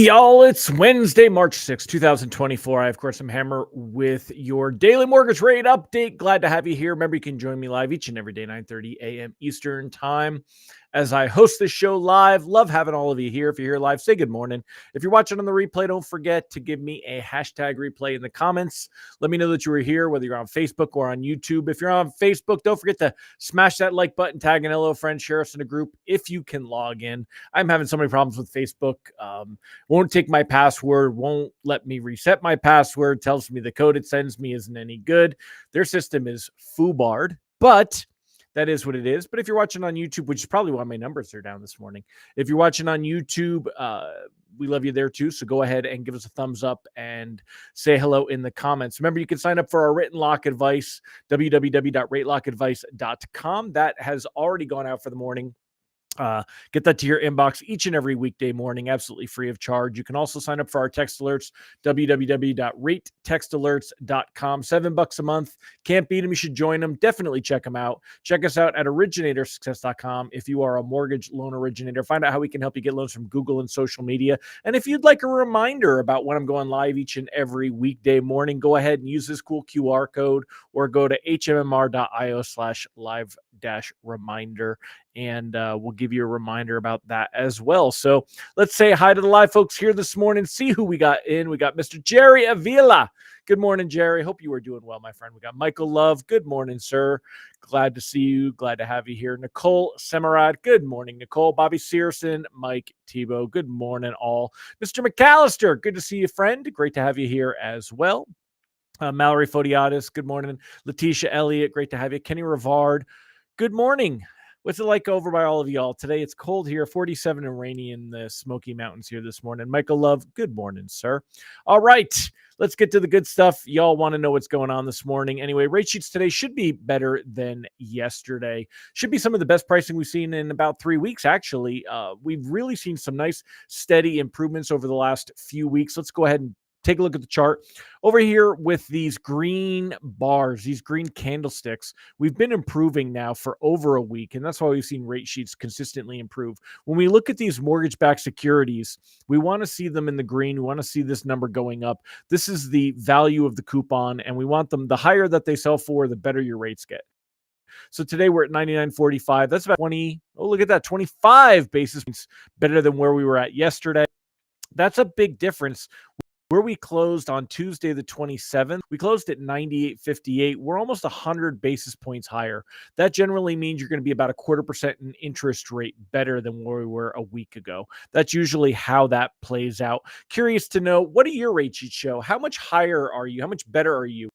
Y'all, it's Wednesday, March 6th, 2024. I, of course, am Hammer with your daily mortgage rate update. Glad to have you here. Remember, you can join me live each and every day, 9:30 a.m. Eastern time as I host this show live. Love having all of you here. If you're here live, say good morning. If you're watching on the replay, don't forget to give me a hashtag replay in the comments. Let me know that you were here, whether you're on Facebook or on YouTube. If you're on Facebook, don't forget to smash that like button, tag an hello friend, share us in a group if you can log in. I'm having so many problems with Facebook. Won't take my password, won't let me reset my password, tells me the code it sends me isn't any good. Their system is foobarred, but that is what it is. But if you're watching on YouTube, which is probably why my numbers are down this morning, if you're watching on YouTube, we love you there too. So go ahead and give us a thumbs up and say hello in the comments. Remember, you can sign up for our written lock advice, www.ratelockadvice.com. That has already gone out for the morning. Get that to your inbox each and every weekday morning, absolutely free of charge. You can also sign up for our text alerts, www.ratetextalerts.com. $7 a month. Can't beat them. You should join them. Definitely check them out. Check us out at originatorssuccess.com. If you are a mortgage loan originator, find out how we can help you get loans from Google and social media. And if you'd like a reminder about when I'm going live each and every weekday morning, go ahead and use this cool QR code or go to hmmr.io/live-reminder. And we'll give you a reminder about that as well. So let's say hi to the live folks here this morning. See who we got in. We got Mr. Jerry Avila. Good morning, Jerry. Hope you are doing well, my friend. We got Michael Love. Good morning, sir. Glad to see you. Glad to have you here. Nicole Semerad. Good morning, Nicole. Bobby Searson. Mike Tebow. Good morning, all. Mr. McAllister. Good to see you, friend. Great to have you here as well. Mallory Fodiatis. Good morning. Letitia Elliott. Great to have you. Kenny Rivard. Good morning. What's it like over by all of y'all? Today it's cold here, 47 and rainy in the Smoky Mountains here this morning. Michael Love, good morning, sir. All right, let's get to the good stuff. Y'all want to know what's going on this morning. Anyway, rate sheets today should be better than yesterday. Should be some of the best pricing we've seen in about 3 weeks, actually. We've really seen some nice, steady improvements over the last few weeks. Let's go ahead and take a look at the chart. Over here with these green bars, these green candlesticks, we've been improving now for over a week, and that's why we've seen rate sheets consistently improve. When we look at these mortgage-backed securities, we want to see them in the green. We want to see this number going up. This is the value of the coupon, and we want them, the higher that they sell for, the better your rates get. So today we're at 99.45. That's about 20. Oh, look at that, 25 basis points better than where we were at yesterday. That's a big difference. Where we closed on Tuesday, the 27th, we closed at 98.58. We're almost 100 basis points higher. That generally means you're going to be about 0.25% in interest rate better than where we were a week ago. That's usually how that plays out. Curious to know, what do your rate sheets show? How much higher are you? How much better are you?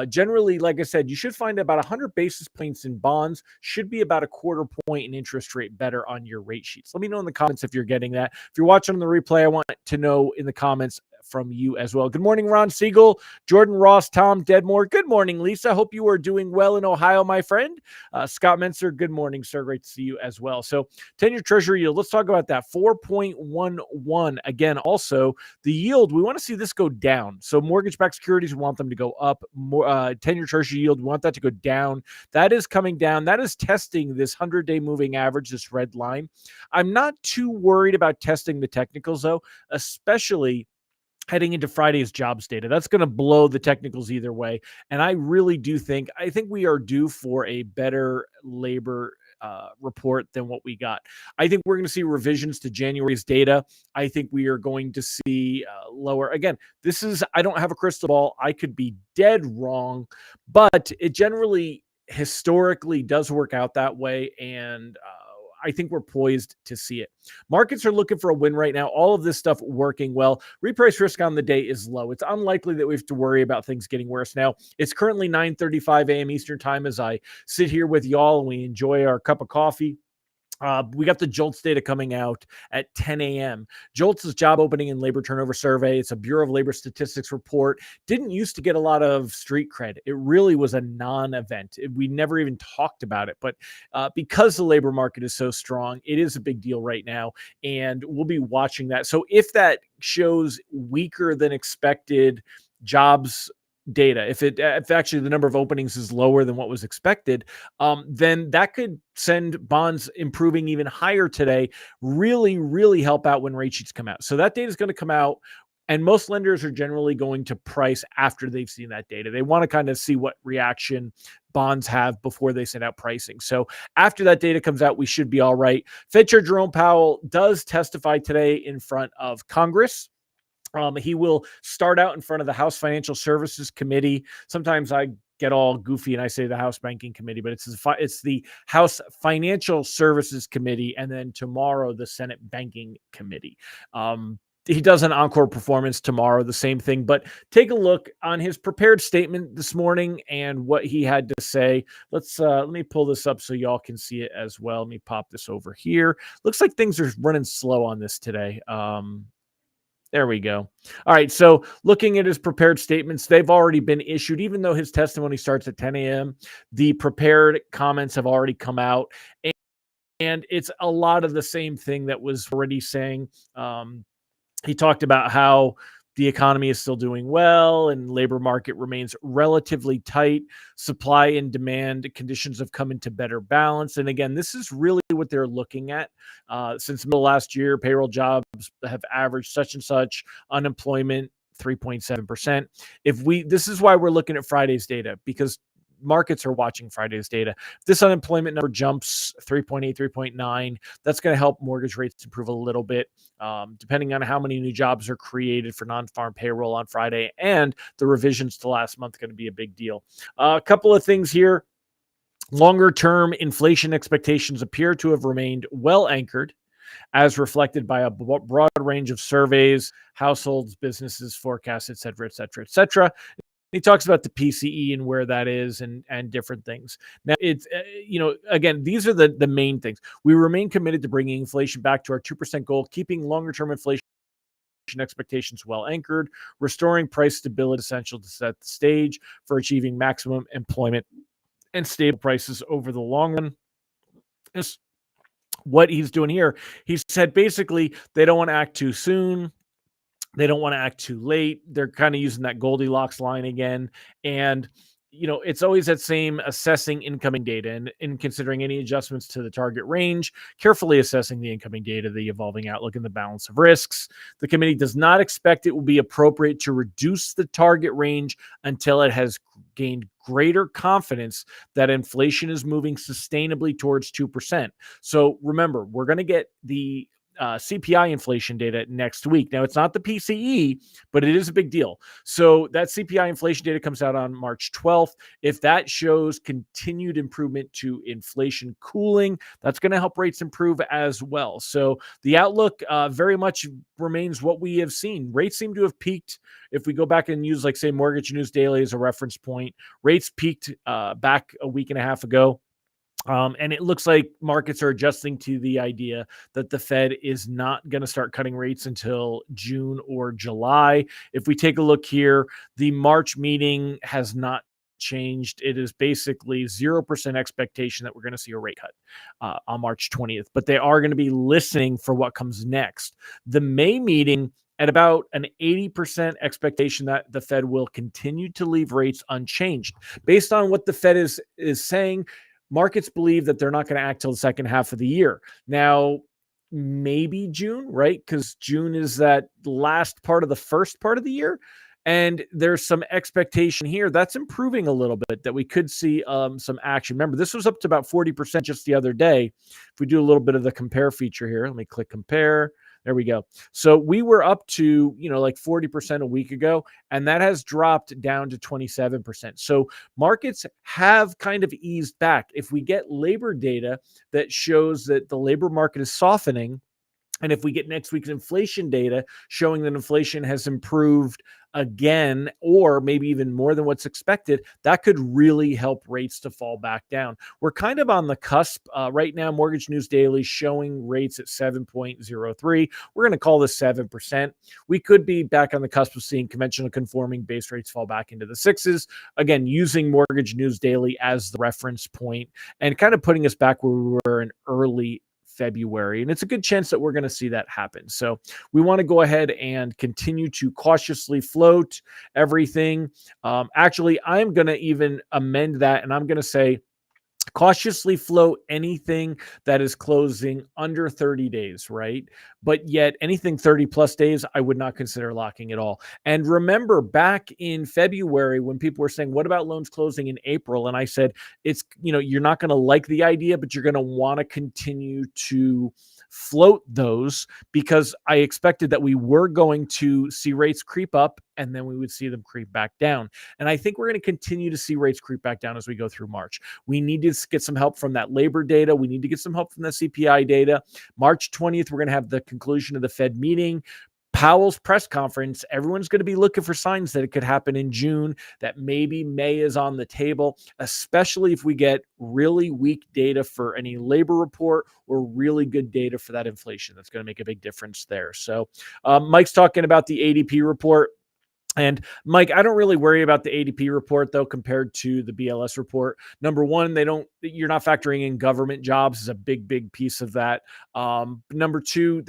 Generally, like I said, you should find about 100 basis points in bonds, should be about 0.25 point in interest rate better on your rate sheets. Let me know in the comments if you're getting that. If you're watching on the replay, I want to know in the comments from you as well. Good morning, Ron Siegel, Jordan Ross, Tom Dedmore. Good morning, Lisa. Hope you are doing well in Ohio, my friend. Scott Menser, good morning, sir. Great to see you as well. So 10-year treasury yield, let's talk about that. 4.11. Again, also the yield, we want to see this go down. So mortgage-backed securities, we want them to go up. 10-year treasury yield, we want that to go down. That is coming down. That is testing this 100-day moving average, this red line. I'm not too worried about testing the technicals, though, especially heading into Friday's jobs data. That's going to blow the technicals either way. And I really do think, we are due for a better labor report than what we got. I think we're going to see revisions to January's data. I think we are going to see lower. Again, I don't have a crystal ball. I could be dead wrong, but it generally historically does work out that way. And I think we're poised to see it. Markets are looking for a win right now. All of this stuff working well. Reprice risk on the day is low. It's unlikely that we have to worry about things getting worse now. It's currently 9:35 a.m. Eastern time as I sit here with y'all and we enjoy our cup of coffee. We got the JOLTS data coming out at 10 a.m. JOLTS is job opening and labor turnover survey. It's a Bureau of Labor Statistics report. Didn't used to get a lot of street cred. It really was a non-event. We never even talked about it. But because the labor market is so strong, it is a big deal right now. And we'll be watching that. So if that shows weaker than expected jobs data, if actually the number of openings is lower than what was expected, then that could send bonds improving even higher today, really, really help out when rate sheets come out. So that data is going to come out. And most lenders are generally going to price after they've seen that data. They want to kind of see what reaction bonds have before they send out pricing. So after that data comes out, we should be all right. Fed Chair Jerome Powell does testify today in front of Congress. He will start out in front of the House Financial Services Committee. Sometimes I get all goofy and I say the House Banking Committee, but it's the House Financial Services Committee, and then tomorrow the Senate Banking Committee. He does an encore performance tomorrow, the same thing. But take a look on his prepared statement this morning and what he had to say. Let me pull this up so y'all can see it as well. Let me pop this over here. Looks like things are running slow on this today. There we go. All right. So looking at his prepared statements, they've already been issued. Even though his testimony starts at 10 a.m., the prepared comments have already come out. And it's a lot of the same thing that was already saying. He talked about how the economy is still doing well and labor market remains relatively tight. Supply and demand conditions have come into better balance. And again, this is really what they're looking at. Since the middle of last year, payroll jobs have averaged such and such, unemployment 3.7%. This is why we're looking at Friday's data, because markets are watching Friday's data. If this unemployment number jumps 3.8, 3.9, that's going to help mortgage rates improve a little bit, depending on how many new jobs are created for non-farm payroll on Friday, and the revisions to last month going to be a big deal. A couple of things here. Longer-term inflation expectations appear to have remained well anchored, as reflected by a broad range of surveys, households, businesses, forecasts, et cetera, et cetera, et cetera. He talks about the PCE and where that is and different things. Now, it's, again, these are the main things. We remain committed to bringing inflation back to our 2% goal, keeping longer-term inflation expectations well anchored, restoring price stability essential to set the stage for achieving maximum employment and stable prices over the long run. Is what he's doing here. He said basically they don't want to act too soon. They don't want to act too late. They're kind of using that Goldilocks line again. And, it's always that same assessing incoming data and in considering any adjustments to the target range, carefully assessing the incoming data, the evolving outlook, and the balance of risks. The committee does not expect it will be appropriate to reduce the target range until it has gained greater confidence that inflation is moving sustainably towards 2%. So remember, we're going to get the CPI inflation data next week. Now, it's not the PCE, but it is a big deal. So that CPI inflation data comes out on March 12th. If that shows continued improvement to inflation cooling, that's going to help rates improve as well. So the outlook very much remains what we have seen. Rates seem to have peaked. If we go back and use, say, Mortgage News Daily as a reference point, rates peaked back a week and a half ago. And it looks like markets are adjusting to the idea that the Fed is not going to start cutting rates until June or July. If we take a look here, the March meeting has not changed. It is basically 0% expectation that we're going to see a rate cut on March 20th, but they are going to be listening for what comes next. The May meeting at about an 80% expectation that the Fed will continue to leave rates unchanged. Based on what the Fed is saying, markets believe that they're not going to act till the second half of the year. Now, maybe June, right? Because June is that last part of the first part of the year. And there's some expectation here that's improving a little bit that we could see some action. Remember, this was up to about 40% just the other day. If we do a little bit of the compare feature here, let me click compare. There we go. So we were up to, 40% a week ago, and that has dropped down to 27%. So markets have kind of eased back. If we get labor data that shows that the labor market is softening, and if we get next week's inflation data showing that inflation has improved again, or maybe even more than what's expected, that could really help rates to fall back down. We're kind of on the cusp right now. Mortgage News Daily showing rates at 7.03. We're going to call this 7%. We could be back on the cusp of seeing conventional conforming base rates fall back into the sixes. Again, using Mortgage News Daily as the reference point and kind of putting us back where we were in early February. And it's a good chance that we're going to see that happen. So we want to go ahead and continue to cautiously float everything. Actually, I'm going to even amend that, and I'm going to say cautiously float anything that is closing under 30 days, right? But yet anything 30 plus days, I would not consider locking at all. And remember back in February when people were saying, what about loans closing in April? And I said, it's, you're not going to like the idea, but you're going to want to continue to float those because I expected that we were going to see rates creep up and then we would see them creep back down. And I think we're going to continue to see rates creep back down as we go through March. We need to get some help from that labor data. We need to get some help from the CPI data. March 20th, we're going to have the conclusion of the Fed meeting. Powell's press conference, everyone's going to be looking for signs that it could happen in June, that maybe May is on the table, especially if we get really weak data for any labor report or really good data for that inflation. That's going to make a big difference there. So Mike's talking about the ADP report. And Mike, I don't really worry about the ADP report though, compared to the BLS report. Number one, you're not factoring in government jobs is a big piece of that. Number two,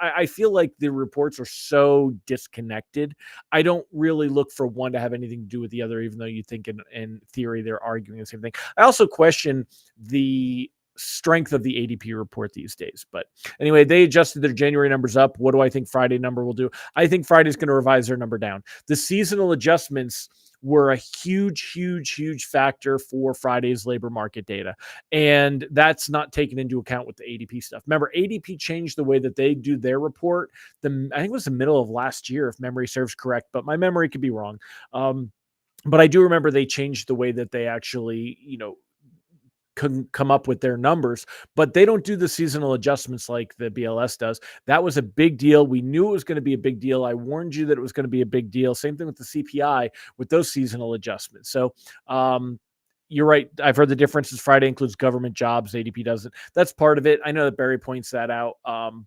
I feel like the reports are so disconnected. I don't really look for one to have anything to do with the other, even though you think in theory, they're arguing the same thing. I also question the strength of the ADP report these days. But anyway, they adjusted their January numbers up. What do I think Friday number will do? I think Friday's going to revise their number down. The seasonal adjustments were a huge factor for Friday's labor market data. And that's not taken into account with the ADP stuff. Remember, ADP changed the way that they do their report. I think it was the middle of last year, if memory serves correct, but my memory could be wrong. But I do remember they changed the way that they actually, come up with their numbers, but they don't do the seasonal adjustments like the BLS does. That was a big deal. We knew it was going to be a big deal. I warned you that it was going to be a big deal. Same thing with the CPI with those seasonal adjustments. So, you're right. I've heard the difference is Friday includes government jobs. ADP doesn't. That's part of it. I know that Barry points that out.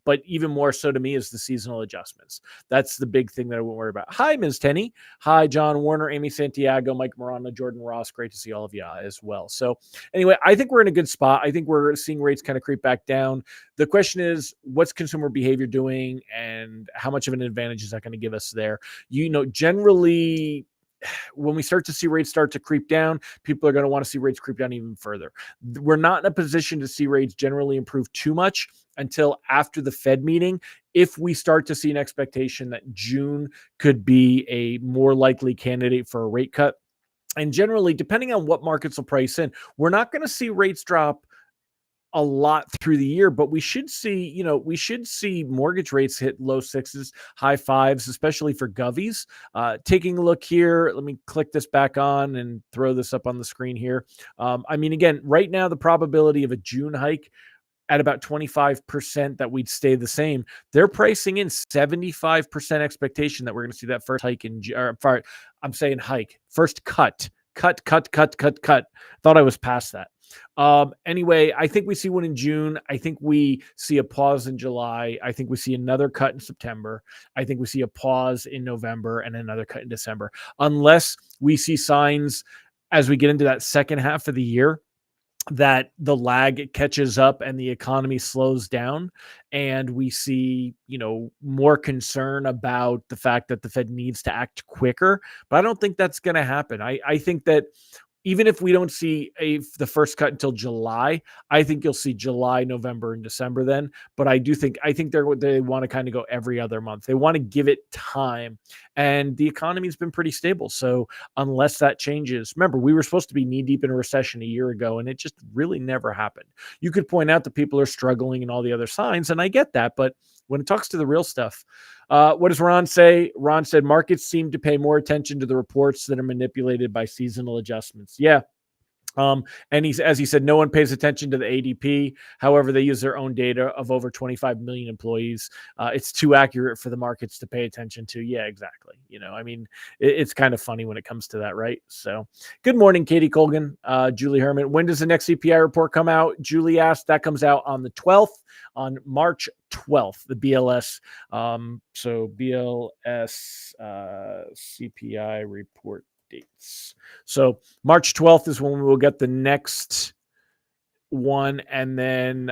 But even more so to me is the seasonal adjustments. That's the big thing that I won't worry about. Hi, Ms. Tenney. Hi, John Warner, Amy Santiago, Mike Morano, Jordan Ross. Great to see all of you as well. So anyway, I think we're in a good spot. I think we're seeing rates kind of creep back down. The question is, what's consumer behavior doing and how much of an advantage is that going to give us there? Generally, when we start to see rates start to creep down, people are going to want to see rates creep down even further. We're not in a position to see rates generally improve too much until after the Fed meeting. If we start to see an expectation that June could be a more likely candidate for a rate cut. And generally, depending on what markets will price in, we're not going to see rates drop a lot through the year, but we should see, mortgage rates hit low sixes, high fives, especially for govies. Taking a look here, let me click this back on and throw this up on the screen here. Again, right now, the probability of a June hike at about 25% that we'd stay the same. They're pricing in 75% expectation that we're going to see that first hike I'm saying hike, first cut. Thought I was past that. Anyway, I think we see one in June. I think we see a pause in July. I think we see another cut in September. I think we see a pause in November and another cut in December, unless we see signs as we get into that second half of the year that the lag catches up and the economy slows down and we see, more concern about the fact that the Fed needs to act quicker. But I don't think that's going to happen. I think that even if we don't see the first cut until July, I think you'll see July, November, and December then. But I think they want to kind of go every other month. They want to give it time. And the economy's been pretty stable. So unless that changes, remember, we were supposed to be knee deep in a recession a year ago, and it just really never happened. You could point out that people are struggling and all the other signs, and I get that. But when it talks to the real stuff, what does Ron say? Ron said markets seem to pay more attention to the reports that are manipulated by seasonal adjustments. Yeah. And as he said, no one pays attention to the ADP. However, they use their own data of over 25 million employees. It's too accurate for the markets to pay attention to. Yeah, exactly. It's kind of funny when it comes to that, right? So good morning, Katie Colgan, Julie Herman. When does the next CPI report come out? Julie asked. That comes out on the 12th, on March 12th, the BLS. So BLS CPI report dates. So March 12th is when we will get the next one. And then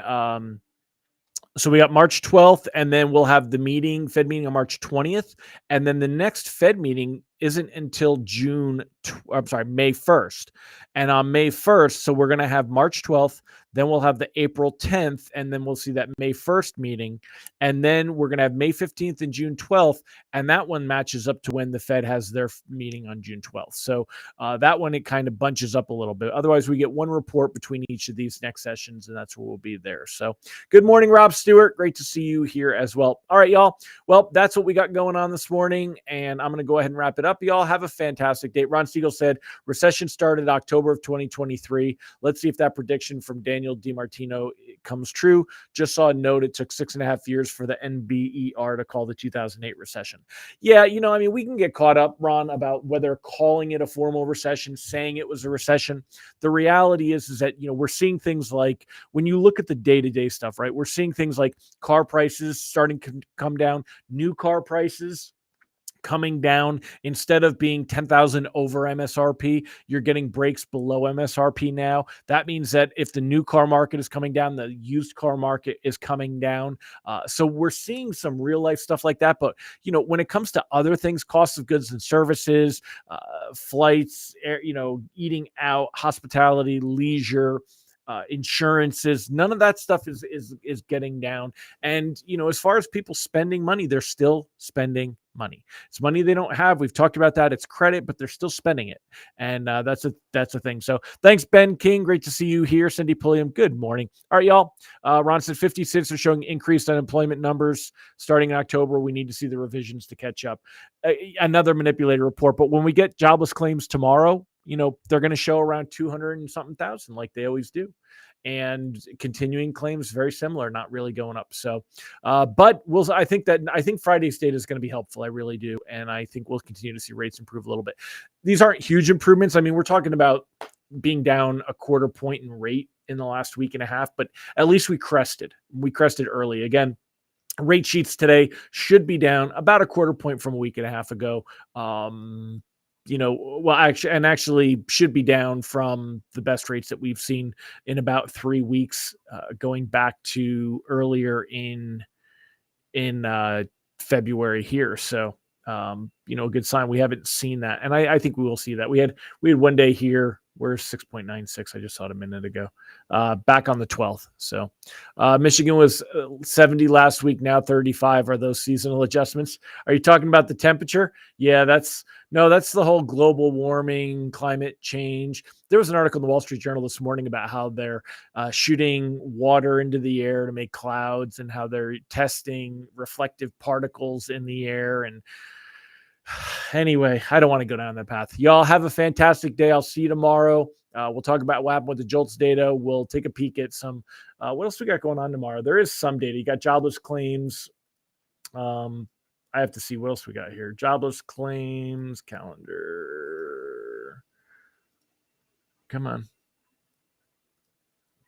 So we got March 12th, and then we'll have the meeting, Fed meeting on March 20th. And then the next Fed meeting isn't until May 1st. And on May 1st, so we're going to have March 12th, then we'll have the April 10th, and then we'll see that May 1st meeting. And then we're going to have May 15th and June 12th. And that one matches up to when the Fed has their meeting on June 12th. So that one, it kind of bunches up a little bit. Otherwise, we get one report between each of these next sessions, and that's where we'll be there. So good morning, Rob Stewart. Great to see you here as well. All right, y'all. Well, that's what we got going on this morning, and I'm going to go ahead and wrap it up. Y'all have a fantastic day. Ron Siegel said recession started October of 2023. Let's see if that prediction from Daniel DiMartino comes true. Just saw a note. It took 6.5 years for the NBER to call the 2008 recession. Yeah, we can get caught up, Ron, about whether calling it a formal recession, saying it was a recession. The reality is that, we're seeing things like when you look at the day-to-day stuff, right? We're seeing things like car prices starting to come down, new car prices coming down. Instead of being 10,000 over MSRP, you're getting breaks below MSRP now. That means that if the new car market is coming down, the used car market is coming down. So we're seeing some real life stuff like that. But, when it comes to other things, costs of goods and services, flights, eating out, hospitality, leisure, insurances, none of that stuff is getting down. And as far as people spending money, they're still spending money. It's money they don't have. We've talked about that. It's credit, but they're still spending it, and that's a thing. So thanks, Ben King. Great to see you here. Cindy Pulliam, good morning. All right, y'all. Ron said 50 cities are showing increased unemployment numbers starting in October. We need to see the revisions to catch up. Another manipulated report, but when we get jobless claims tomorrow, they're going to show around 200 and something thousand like they always do. And continuing claims very similar, not really going up. So, but I think Friday's data is going to be helpful. I really do. And I think we'll continue to see rates improve a little bit. These aren't huge improvements. I mean, we're talking about being down a quarter point in rate in the last week and a half, but at least we crested. We crested early. Again, rate sheets today should be down about a quarter point from a week and a half ago. Actually should be down from the best rates that we've seen in about 3 weeks, going back to earlier in February here. So, a good sign. We haven't seen that. And I think we will see that. We had one day here. Where's 6.96? I just saw it a minute ago. Back on the 12th. So Michigan was 70 last week, now 35. Are those seasonal adjustments? Are you talking about the temperature? Yeah, that's the whole global warming, climate change. There was an article in the Wall Street Journal this morning about how they're shooting water into the air to make clouds and how they're testing reflective particles in the air. And anyway, I don't want to go down that path. Y'all have a fantastic day. I'll see you tomorrow. We'll talk about what happened with the JOLTS data. We'll take a peek at some, what else we got going on tomorrow? There is some data. You got jobless claims. I have to see what else we got here. Jobless claims calendar. Come on.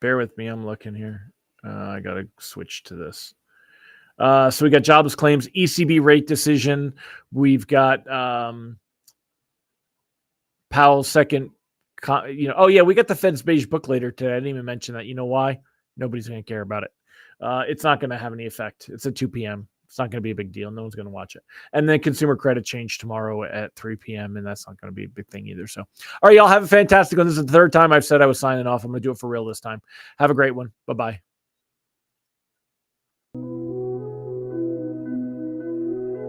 Bear with me. I'm looking here. I got to switch to this. So we got jobless claims, ECB rate decision. We've got Powell's second. We got the Fed's beige book later today. I didn't even mention that. You know why? Nobody's going to care about it. It's not going to have any effect. It's at 2 p.m. It's not going to be a big deal. No one's going to watch it. And then consumer credit change tomorrow at 3 p.m. And that's not going to be a big thing either. So, all right, y'all have a fantastic one. This is the third time I've said I was signing off. I'm going to do it for real this time. Have a great one. Bye-bye.